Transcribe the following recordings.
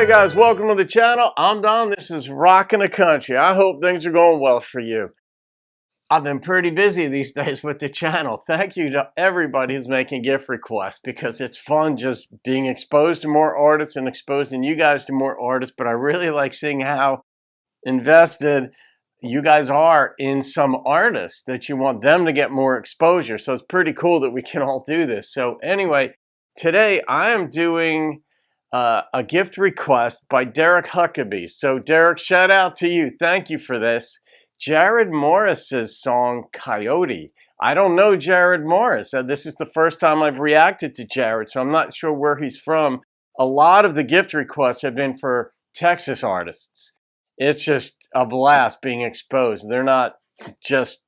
Hey guys, welcome to the channel. I'm Don. This is Rockin' the Country. I hope things are going well for you. I've been pretty busy these days with the channel. Thank you to everybody who's making gift requests because it's fun just being exposed to more artists and exposing you guys to more artists. But I really like seeing how invested you guys are in some artists that you want them to get more exposure. So it's pretty cool that we can all do this. So anyway, today I am doing a gift request by Derek Huckaby. So Derek, shout out to you. Thank you for this. Jarrod Morris's song, Coyote. I don't know Jarrod Morris. This is the first time I've reacted to Jarrod, so I'm not sure where he's from. A lot of the gift requests have been for Texas artists. It's just a blast being exposed. They're not just,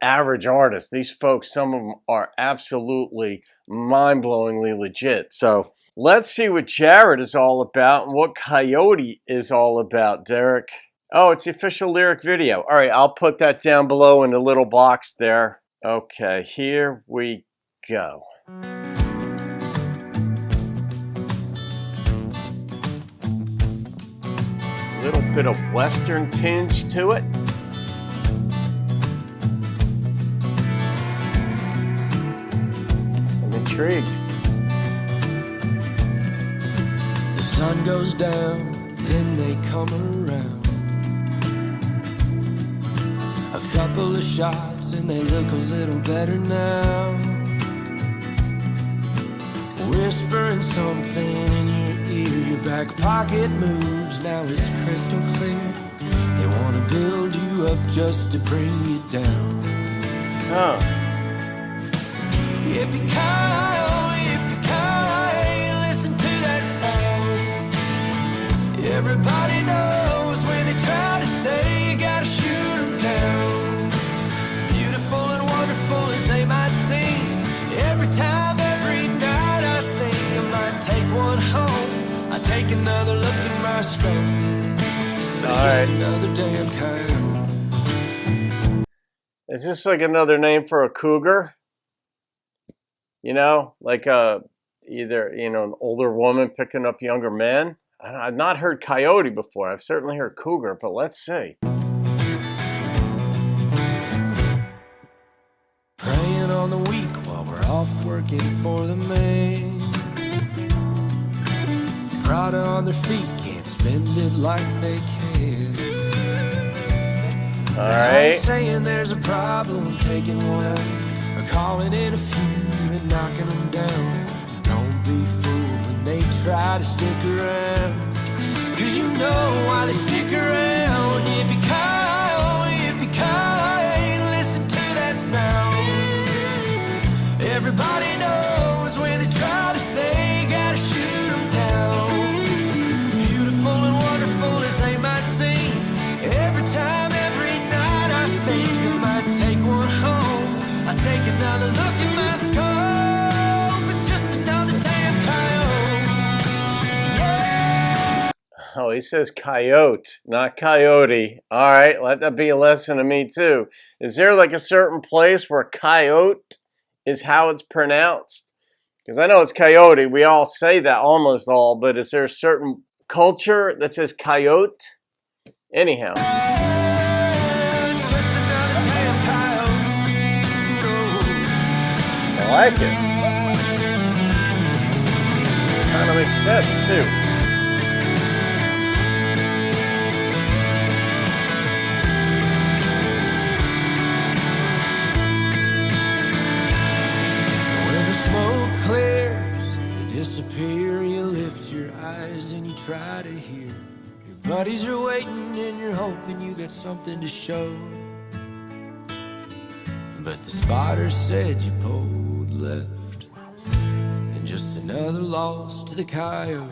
average artists. These folks, some of them are absolutely mind-blowingly legit. So let's see what Jarrod is all about and what Coyote is all about, Derek. Oh, it's the official lyric video. All right, I'll put that down below in the little box there. Okay, here we go. A little bit of Western tinge to it. I'm intrigued. The sun goes down, then they come around. A couple of shots and they look a little better now. Whispering something in your ear, your back pocket moves, now it's crystal clear. They want to build you up just to bring you down. Oh. Yippee-ki-yo, yippee-ki-yo, listen to that sound. Everybody knows when they try to stay, you gotta shoot them down. Beautiful and wonderful as they might seem, every time, every night I think I might take one home. I take another look at my scope. It's just another damn coyote. Is this like another name for a cougar? Like either, an older woman picking up younger men? I've not heard coyote before. I've certainly heard cougar, but let's see. Praying on the week while we're off working for the man. Proud on their feet, can't spend it like they can. All right. Saying there's a problem, taking one out, or calling in a few and knocking them down. Don't be fooled when they try to stick around, 'cause you know why they stick around. Yippee-ki-yo, yippee-ki-yo, listen to that sound. Everybody knows when they try to stay, gotta shoot them down. Beautiful and wonderful as they might seem, every time, every night I think I might take one home. I take another look at my scope. It's just another damn coyote. Yeah. Oh, he says coyote, not coyote. All right, let that be a lesson to me too. Is there like a certain place where coyote is how it's pronounced? Because I know it's coyote. We all say that, almost all, but is there a certain culture that says coyote? Anyhow. It's just another damn coyote. I like it. Kind of makes sense too. When the smoke clears, you disappear, you lift your eyes and you try to hear. Your buddies are waiting and you're hoping you got something to show. But the spotter said you pulled left, and just another loss to the coyote.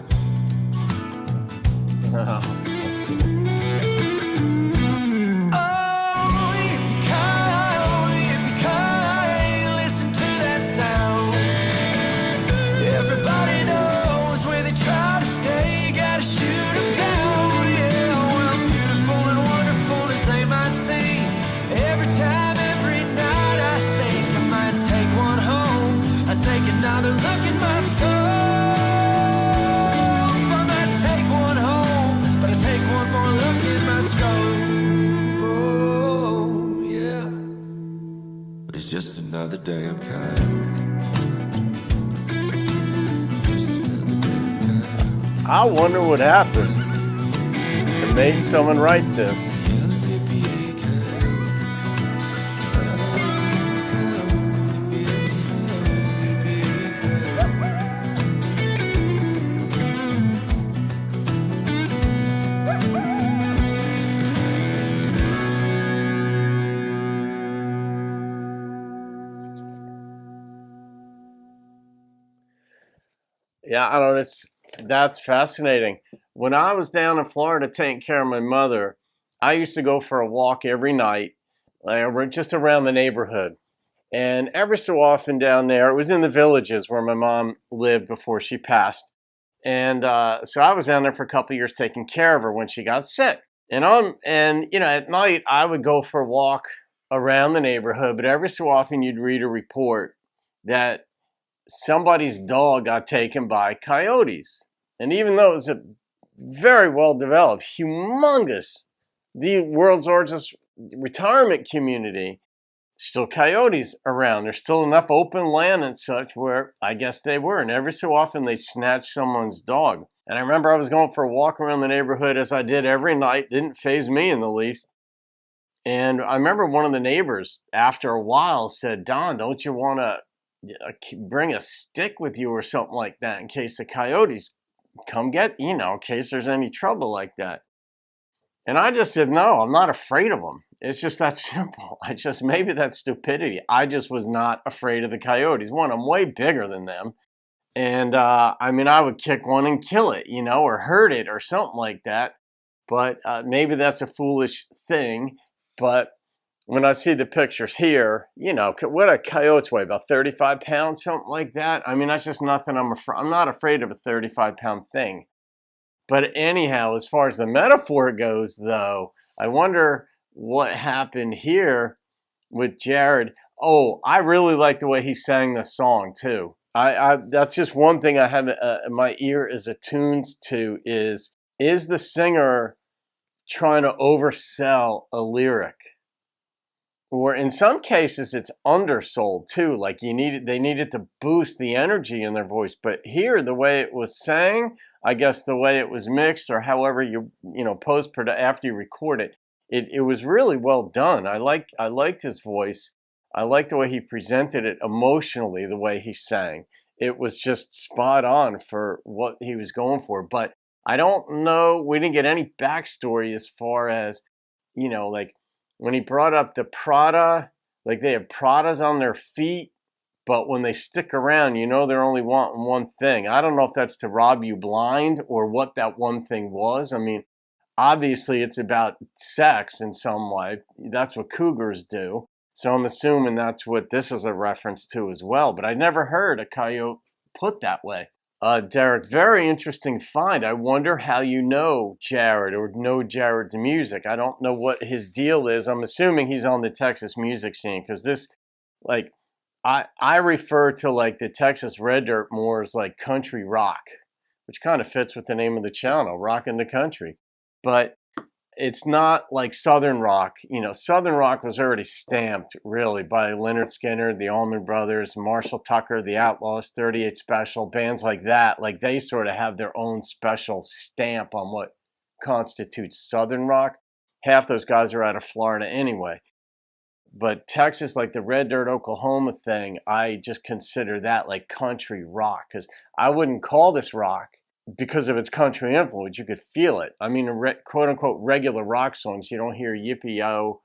Take another look at my scope. I might take one home. another damn coyote. I wonder what happened that made someone write this. Yeah, I don't know. That's fascinating. When I was down in Florida taking care of my mother, I used to go for a walk every night, just around the neighborhood. And every so often down there, it was in the villages where my mom lived before she passed. And so I was down there for a couple of years taking care of her when she got sick. And at night I would go for a walk around the neighborhood, but every so often you'd read a report that somebody's dog got taken by coyotes. And even though it was a very well developed, humongous, the world's largest retirement community, still coyotes around. There's still enough open land and such where I guess they were. And every so often they snatch someone's dog. And I remember I was going for a walk around the neighborhood as I did every night. Didn't faze me in the least. And I remember one of the neighbors after a while said, "Don, don't you want to bring a stick with you or something like that in case the coyotes come get, in case there's any trouble like that?" And I just said, no, I'm not afraid of them. It's just that simple. Maybe that's stupidity. I just was not afraid of the coyotes. One, I'm way bigger than them. And I would kick one and kill it, or hurt it or something like that. But maybe that's a foolish thing. But when I see the pictures here, what do coyotes weigh? About 35 pounds, something like that. That's just nothing I'm not afraid of a 35-pound thing. But anyhow, as far as the metaphor goes, though, I wonder what happened here with Jarrod. Oh, I really like the way he sang the song, too. That's just one thing I have my ear is attuned to is the singer trying to oversell a lyric? Or in some cases, it's undersold too. Like they needed to boost the energy in their voice. But here, the way it was sang, I guess the way it was mixed, or however after you record it, it was really well done. I liked his voice. I liked the way he presented it emotionally, the way he sang. It was just spot on for what he was going for. But I don't know. We didn't get any backstory as far as, like, when he brought up the Prada, like they have Pradas on their feet, but when they stick around, they're only wanting one thing. I don't know if that's to rob you blind or what that one thing was. Obviously it's about sex in some way. That's what cougars do. So I'm assuming that's what this is a reference to as well. But I never heard a coyote put that way. Derek, very interesting find. I wonder how you know Jarrod or know Jarrod's music. I don't know what his deal is. I'm assuming he's on the Texas music scene because this, like, I refer to like the Texas Red Dirt more as like country rock, which kind of fits with the name of the channel, Rockin' the Country. But it's not like Southern rock. Southern rock was already stamped really by Leonard Skinner, the Allman Brothers, Marshall Tucker, the Outlaws, 38 Special, bands like that. Like they sort of have their own special stamp on what constitutes Southern rock. Half those guys are out of Florida anyway. But Texas, like the Red Dirt, Oklahoma thing, I just consider that like country rock because I wouldn't call this rock because of its country influence. You could feel it. Quote unquote regular rock songs, you don't hear yippee-yo.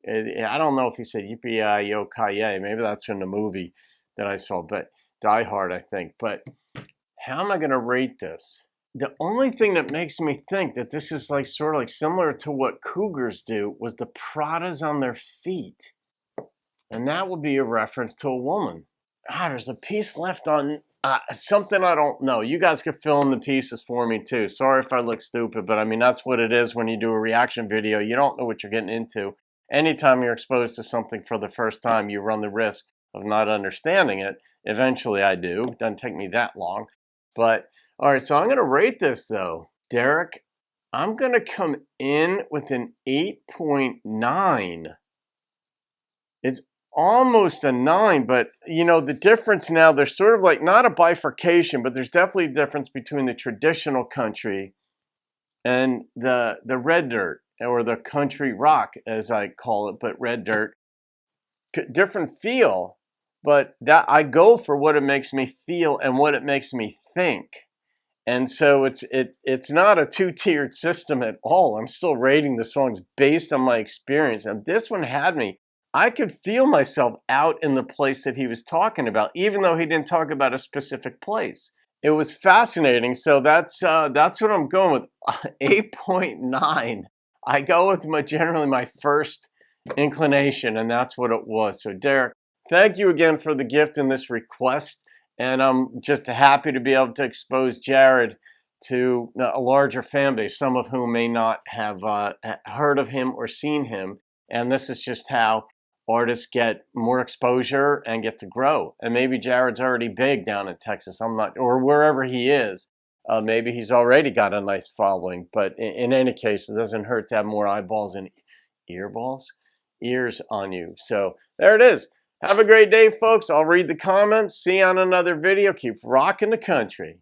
I don't know if he said yippee-yo ki-yay. Maybe that's in the movie that I saw, but Die Hard, I think. But how am I going to rate this? The only thing that makes me think that this is like sort of like similar to what cougars do was the Pradas on their feet. And that would be a reference to a woman. There's a piece left on something I don't know. You guys could fill in the pieces for me too. Sorry if I look stupid, but that's what it is when you do a reaction video. You don't know what you're getting into. Anytime you're exposed to something for the first time, you run the risk of not understanding it. Eventually I do. It doesn't take me that long. But all right, so I'm going to rate this though. Derek, I'm going to come in with an 8.9. It's almost a 9, but you know, the difference now, there's sort of like not a bifurcation, but there's definitely a difference between the traditional country and the red dirt, or the country rock as I call it, but red dirt. Different feel, but that I go for what it makes me feel and what it makes me think. And so it's not a two-tiered system at all. I'm still rating the songs based on my experience. And this one had me. I could feel myself out in the place that he was talking about, even though he didn't talk about a specific place. It was fascinating. So that's what I'm going with. 8.9. I go with generally my first inclination, and that's what it was. So Derek, thank you again for the gift and this request. And I'm just happy to be able to expose Jarrod to a larger fan base, some of whom may not have heard of him or seen him. And this is just how artists get more exposure and get to grow. And maybe Jarrod's already big down in Texas. I'm not, or wherever he is. Maybe he's already got a nice following. But in any case, it doesn't hurt to have more eyeballs and ears on you. So there it is. Have a great day, folks. I'll read the comments. See you on another video. Keep rocking the country.